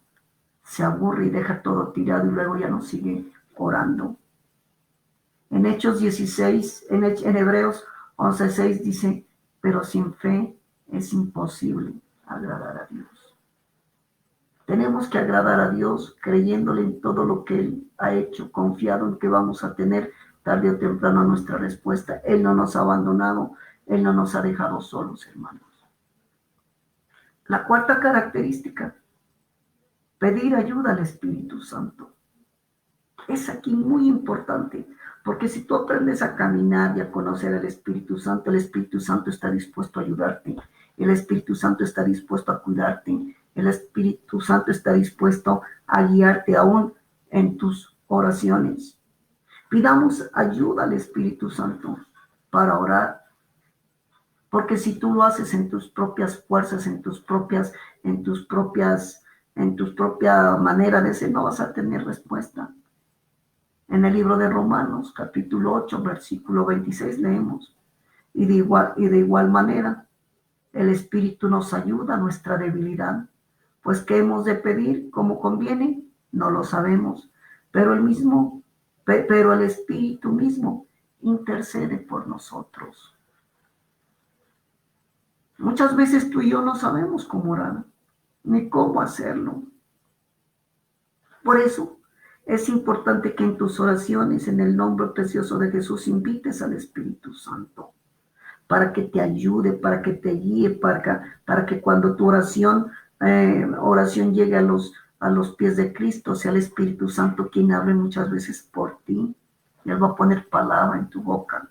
se aburre y deja todo tirado, y luego ya no sigue orando. En Hechos 16, en Hebreos 11:6 dice: pero sin fe es imposible agradar a Dios. Tenemos que agradar a Dios creyéndole en todo lo que Él ha hecho, confiado en que vamos a tener tarde o temprano nuestra respuesta. Él no nos ha abandonado, Él no nos ha dejado solos, hermanos. La cuarta característica, pedir ayuda al Espíritu Santo. Es aquí muy importante, porque si tú aprendes a caminar y a conocer al Espíritu Santo, el Espíritu Santo está dispuesto a ayudarte. El Espíritu Santo está dispuesto a cuidarte. El Espíritu Santo está dispuesto a guiarte aún en tus oraciones. Pidamos ayuda al Espíritu Santo para orar. Porque si tú lo haces en tus propias fuerzas, en tu propia manera de ser, no vas a tener respuesta. En el libro de Romanos, capítulo 8, versículo 26, leemos: y de igual manera, el Espíritu nos ayuda a nuestra debilidad, pues ¿qué hemos de pedir como conviene? No lo sabemos, pero el Espíritu mismo intercede por nosotros. Muchas veces tú y yo no sabemos cómo orar, ni cómo hacerlo. Por eso es importante que en tus oraciones, en el nombre precioso de Jesús, invites al Espíritu Santo para que te ayude, para que te guíe, para que cuando tu oración llegue a los pies de Cristo, sea el Espíritu Santo quien hable muchas veces por ti. Él va a poner palabra en tu boca.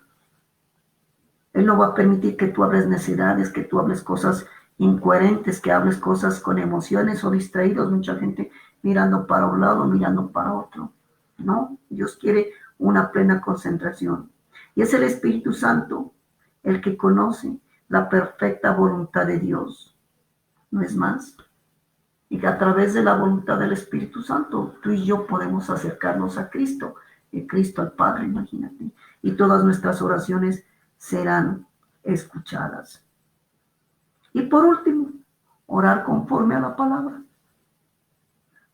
Él no va a permitir que tú hables necedades, que tú hables cosas incoherentes, que hables cosas con emociones o distraídos. Mucha gente mirando para un lado, mirando para otro. No, Dios quiere una plena concentración. Y es el Espíritu Santo el que conoce la perfecta voluntad de Dios. No es más. Y que a través de la voluntad del Espíritu Santo, tú y yo podemos acercarnos a Cristo, y Cristo al Padre, imagínate. Y todas nuestras oraciones serán escuchadas. Y por último, orar conforme a la palabra.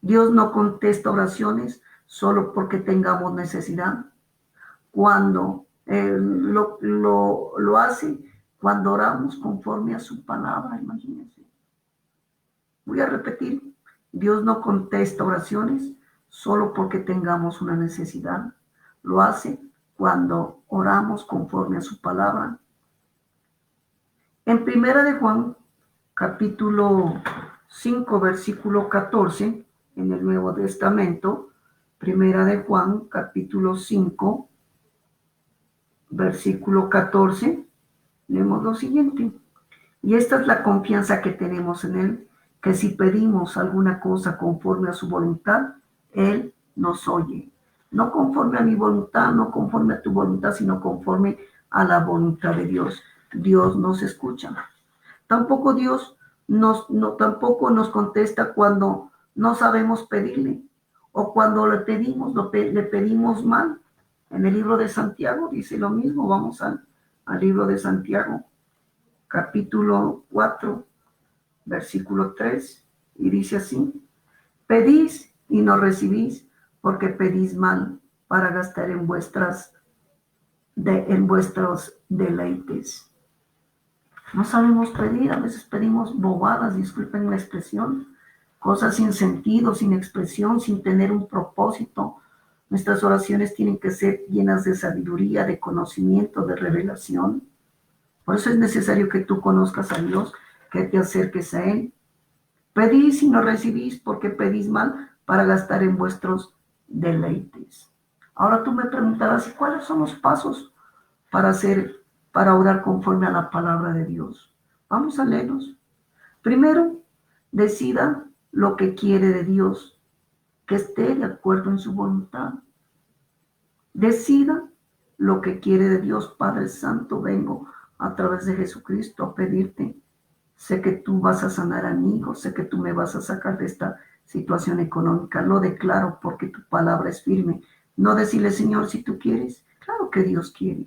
Dios no contesta oraciones solo porque tengamos necesidad. cuando lo hace cuando oramos conforme a su palabra, imagínense. Voy a repetir, Dios no contesta oraciones solo porque tengamos una necesidad. Lo hace cuando oramos conforme a su palabra. En Primera de Juan, capítulo 5, versículo 14, en el Nuevo Testamento, Primera de Juan, capítulo 5, versículo 14, leemos lo siguiente. Y esta es la confianza que tenemos en Él, que si pedimos alguna cosa conforme a su voluntad, Él nos oye. No conforme a mi voluntad, no conforme a tu voluntad, sino conforme a la voluntad de Dios. Dios nos escucha. Tampoco Dios tampoco nos contesta cuando no sabemos pedirle o cuando le pedimos mal. En el libro de Santiago dice lo mismo. Vamos al libro de Santiago, capítulo 4, versículo 3, y dice así: pedís y no recibís, porque pedís mal para gastar en vuestros deleites. No sabemos pedir, a veces pedimos bobadas, disculpen la expresión, cosas sin sentido, sin expresión, sin tener un propósito. Nuestras oraciones tienen que ser llenas de sabiduría, de conocimiento, de revelación. Por eso es necesario que tú conozcas a Dios, que te acerques a Él. Pedís y no recibís, porque pedís mal para gastar en vuestros deleites. Ahora tú me preguntarás, ¿y cuáles son los pasos para orar conforme a la palabra de Dios? Vamos a leerlos. Primero, decida lo que quiere de Dios, que esté de acuerdo en su voluntad. Decida lo que quiere de Dios. Padre Santo, vengo a través de Jesucristo a pedirte. Sé que tú vas a sanar a mi hijo, sé que tú me vas a sacar de esta situación económica. Lo declaro porque tu palabra es firme. No decirle, Señor, si tú quieres. Claro que Dios quiere.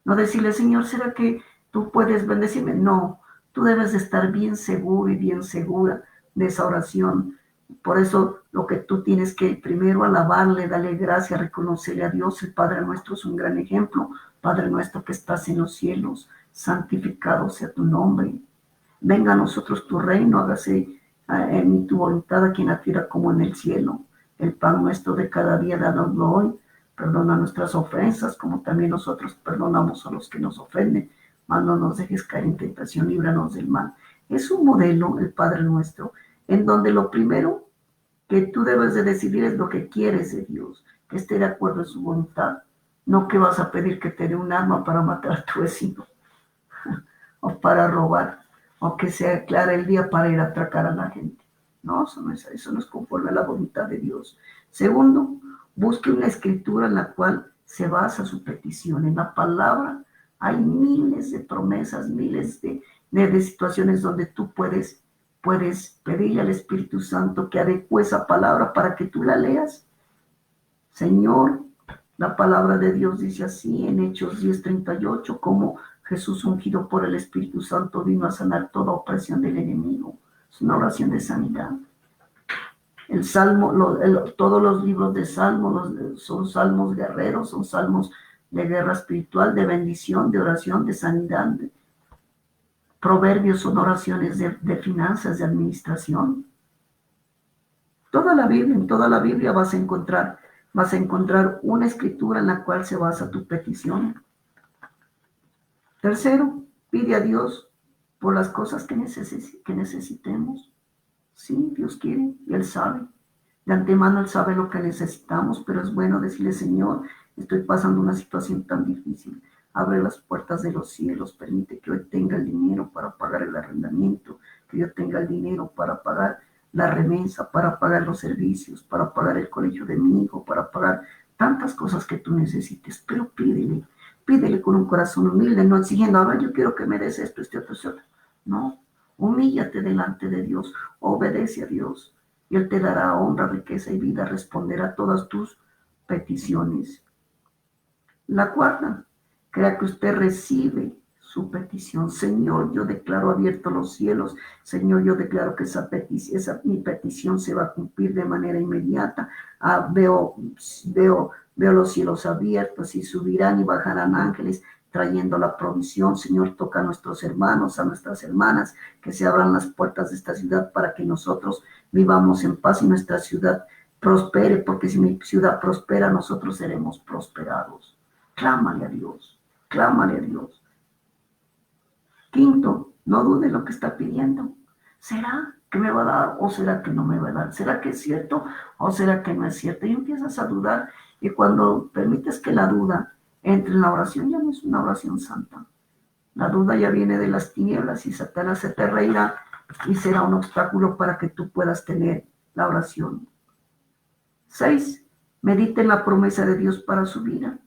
No decirle, Señor, ¿será que tú puedes bendecirme? No, tú debes de estar bien seguro y bien segura de esa oración. Por eso lo que tú tienes que primero alabarle, darle gracias, reconocerle a Dios. El Padre nuestro es un gran ejemplo. Padre nuestro que estás en los cielos, santificado sea tu nombre. Venga a nosotros tu reino, hágase en mí tu voluntad aquí en la tierra como en el cielo. El pan nuestro de cada día, danoslo hoy. Perdona nuestras ofensas, como también nosotros perdonamos a los que nos ofenden. Mas no nos dejes caer en tentación, líbranos del mal. Es un modelo, el Padre nuestro, en donde lo primero que tú debes de decidir es lo que quieres de Dios, que esté de acuerdo en su voluntad. No que vas a pedir que te dé un arma para matar a tu vecino, o para robar, o que se aclare el día para ir a atracar a la gente. No, eso no es conforme a la voluntad de Dios. Segundo, busque una escritura en la cual se basa su petición. En la palabra hay miles de promesas, miles de situaciones donde tú puedes pedirle al Espíritu Santo que adecue esa palabra para que tú la leas. Señor, la palabra de Dios dice así en Hechos 10:38, como Jesús, ungido por el Espíritu Santo, vino a sanar toda opresión del enemigo. Es una oración de sanidad. El salmo, todos los libros de salmos son salmos guerreros, son salmos de guerra espiritual, de bendición, de oración, de sanidad. Proverbios son oraciones de finanzas, de administración. En toda la Biblia vas a encontrar una escritura en la cual se basa tu petición. Tercero, pide a Dios por las cosas que necesitemos. Sí, Dios quiere y Él sabe. De antemano Él sabe lo que necesitamos, pero es bueno decirle, Señor, estoy pasando una situación tan difícil. Abre las puertas de los cielos, permite que hoy tenga el dinero para pagar el arrendamiento, que yo tenga el dinero para pagar la remesa, para pagar los servicios, para pagar el colegio de mi hijo, para pagar tantas cosas que tú necesites, pero pídele con un corazón humilde, no exigiendo, ahora yo quiero que me des esto, otro. No, humíllate delante de Dios, obedece a Dios y Él te dará honra, riqueza y vida, responderá a todas tus peticiones. La cuarta, crea que usted recibe su petición. Señor, yo declaro abiertos los cielos. Señor, yo declaro que mi petición se va a cumplir de manera inmediata. Veo los cielos abiertos y subirán y bajarán ángeles trayendo la provisión. Señor, toca a nuestros hermanos, a nuestras hermanas, que se abran las puertas de esta ciudad para que nosotros vivamos en paz y nuestra ciudad prospere, porque si mi ciudad prospera, nosotros seremos prosperados. Clámale a Dios, clámale a Dios. Quinto, no dude lo que está pidiendo. ¿Será que me va a dar o será que no me va a dar? ¿Será que es cierto o será que no es cierto? Y empiezas a dudar, y cuando permites que la duda entre en la oración, ya no es una oración santa. La duda ya viene de las tinieblas y Satanás se te reirá y será un obstáculo para que tú puedas tener la oración. 6. Medite en la promesa de Dios para su vida.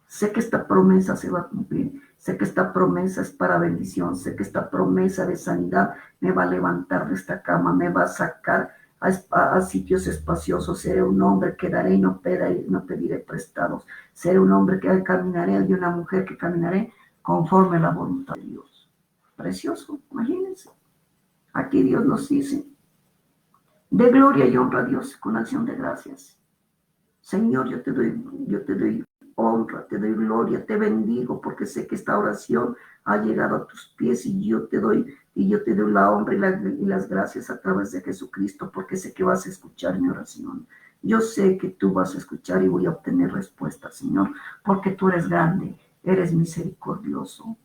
Sé que esta promesa se va a cumplir. Sé que esta promesa es para bendición. Sé que esta promesa de sanidad me va a levantar de esta cama, me va a sacar a sitios espaciosos. Seré un hombre que daré y no pediré prestados. Seré un hombre que caminaré, y una mujer que caminaré conforme a la voluntad de Dios. Precioso, imagínense. Aquí Dios nos dice: de gloria y honra a Dios con acción de gracias. Señor, yo te doy honra, te doy gloria, te bendigo, porque sé que esta oración ha llegado a tus pies y yo te doy la honra y las gracias a través de Jesucristo, porque sé que vas a escuchar mi oración. Yo sé que tú vas a escuchar y voy a obtener respuesta, Señor, porque tú eres grande, eres misericordioso.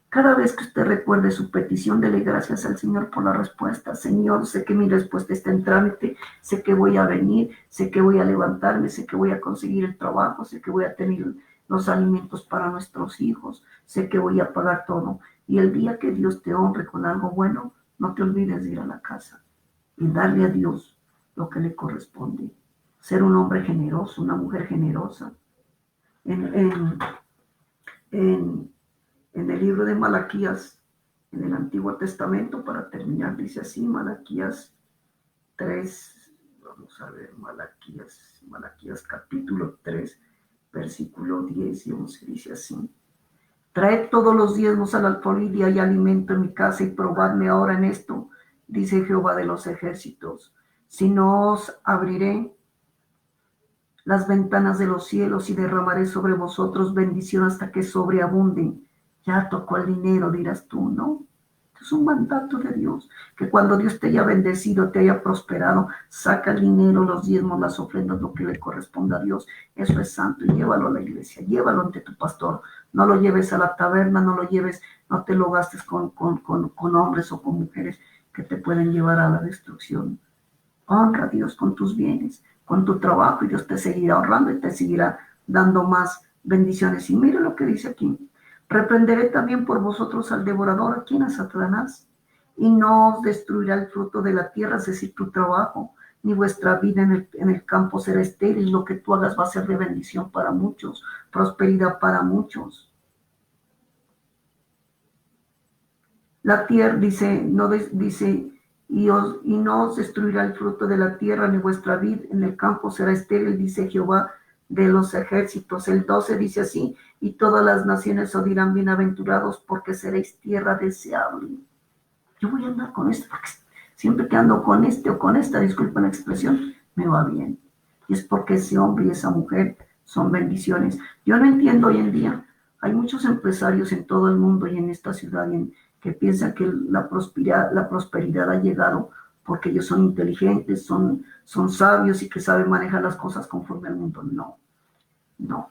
Cada vez que usted recuerde su petición, dele gracias al Señor por la respuesta. Señor, sé que mi respuesta está en trámite, sé que voy a venir, sé que voy a levantarme, sé que voy a conseguir el trabajo, sé que voy a tener los alimentos para nuestros hijos, sé que voy a pagar todo. Y el día que Dios te honre con algo bueno, no te olvides de ir a la casa y darle a Dios lo que le corresponde. Ser un hombre generoso, una mujer generosa. En el libro de Malaquías, en el Antiguo Testamento, para terminar, dice así, Malaquías 3, vamos a ver, Malaquías capítulo 3, versículo 10 y 11, dice así: traed todos los diezmos al alfolí y hay alimento en mi casa, y probadme ahora en esto, dice Jehová de los ejércitos, si no os abriré las ventanas de los cielos y derramaré sobre vosotros bendición hasta que sobreabunden. Ya tocó el dinero, dirás tú, ¿no? Es un mandato de Dios, que cuando Dios te haya bendecido, te haya prosperado, saca el dinero, los diezmos, las ofrendas, lo que le corresponda a Dios. Eso es santo, y llévalo a la iglesia, llévalo ante tu pastor. No lo lleves a la taberna, no te lo gastes con hombres o con mujeres que te pueden llevar a la destrucción. Honra a Dios con tus bienes, con tu trabajo, y Dios te seguirá honrando y te seguirá dando más bendiciones. Y mire lo que dice aquí: reprenderé también por vosotros al devorador, ¿a quién? A Satanás, y no os destruirá el fruto de la tierra, es decir, tu trabajo, ni vuestra vida en el campo será estéril. Lo que tú hagas va a ser de bendición para muchos, prosperidad para muchos. La tierra, dice, y no os destruirá el fruto de la tierra, ni vuestra vid en el campo será estéril, dice Jehová de los ejércitos. El 12 dice así: y todas las naciones os dirán bienaventurados, porque seréis tierra deseable. Yo voy a andar con esto, porque siempre que ando con este o con esta, disculpen la expresión, me va bien. Y es porque ese hombre y esa mujer son bendiciones. Yo no entiendo hoy en día, hay muchos empresarios en todo el mundo y en esta ciudad que piensan que la prosperidad ha llegado porque ellos son inteligentes, son sabios y que saben manejar las cosas conforme al mundo. No.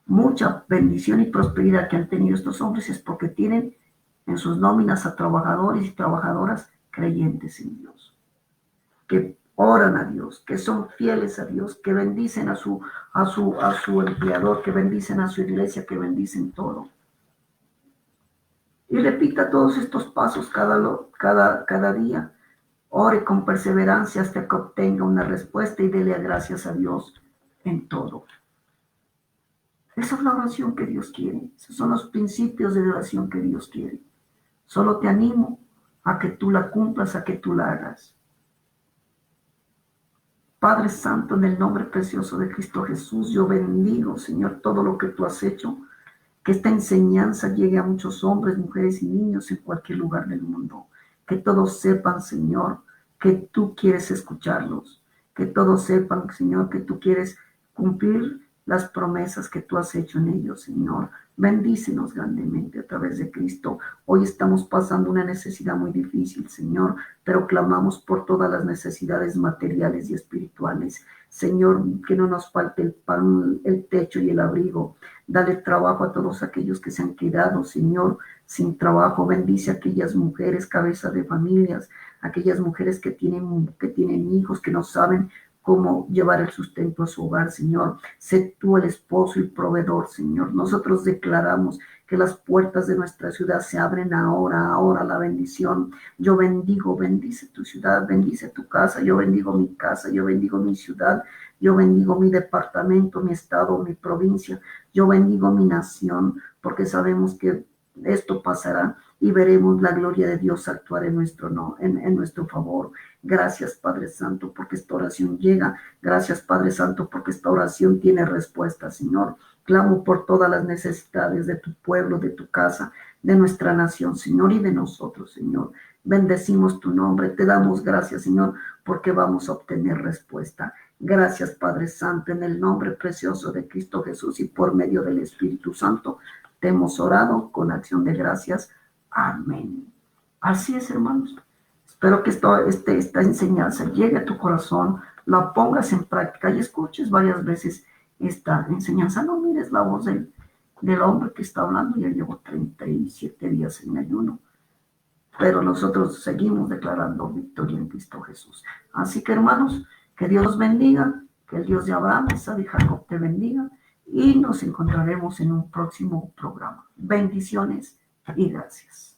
Mucha bendición y prosperidad que han tenido estos hombres es porque tienen en sus nóminas a trabajadores y trabajadoras creyentes en Dios, que oran a Dios, que son fieles a Dios, que bendicen a su empleador, que bendicen a su iglesia, que bendicen todo. Y repita todos estos pasos cada día. Ore con perseverancia hasta que obtenga una respuesta y dele gracias a Dios en todo. Esa es la oración que Dios quiere. Esos son los principios de oración que Dios quiere. Solo te animo a que tú la cumplas, a que tú la hagas. Padre Santo, en el nombre precioso de Cristo Jesús, yo bendigo, Señor, todo lo que tú has hecho. Que esta enseñanza llegue a muchos hombres, mujeres y niños en cualquier lugar del mundo. Que todos sepan, Señor, que tú quieres escucharlos. Que todos sepan, Señor, que tú quieres cumplir las promesas que tú has hecho en ellos, Señor. Bendícenos grandemente a través de Cristo. Hoy estamos pasando una necesidad muy difícil, Señor, pero clamamos por todas las necesidades materiales y espirituales. Señor, que no nos falte el pan, el techo y el abrigo. Dale trabajo a todos aquellos que se han quedado, Señor, sin trabajo. Bendice a aquellas mujeres, cabezas de familias, aquellas mujeres que tienen hijos, que no saben cómo llevar el sustento a su hogar, Señor. Sé tú el esposo y proveedor, Señor. Nosotros declaramos que las puertas de nuestra ciudad se abren ahora la bendición. Yo bendigo, bendice tu ciudad, bendice tu casa. Yo bendigo mi casa, yo bendigo mi ciudad, yo bendigo mi departamento, mi estado, mi provincia. Yo bendigo mi nación, porque sabemos que esto pasará y veremos la gloria de Dios actuar en nuestro favor. Gracias, Padre Santo, porque esta oración llega. Gracias, Padre Santo, porque esta oración tiene respuesta, Señor. Clamo por todas las necesidades de tu pueblo, de tu casa, de nuestra nación, Señor, y de nosotros, Señor. Bendecimos tu nombre. Te damos gracias, Señor, porque vamos a obtener respuesta. Gracias, Padre Santo, en el nombre precioso de Cristo Jesús y por medio del Espíritu Santo. Te hemos orado con acción de gracias. Amén. Así es, hermanos. Espero que esta enseñanza llegue a tu corazón, la pongas en práctica y escuches varias veces esta enseñanza. No mires la voz del hombre que está hablando. Ya llevo 37 días en ayuno, pero nosotros seguimos declarando victoria en Cristo Jesús. Así que, hermanos, que Dios los bendiga, que el Dios de Abraham, Isaac y Jacob te bendiga, y nos encontraremos en un próximo programa. Bendiciones y gracias.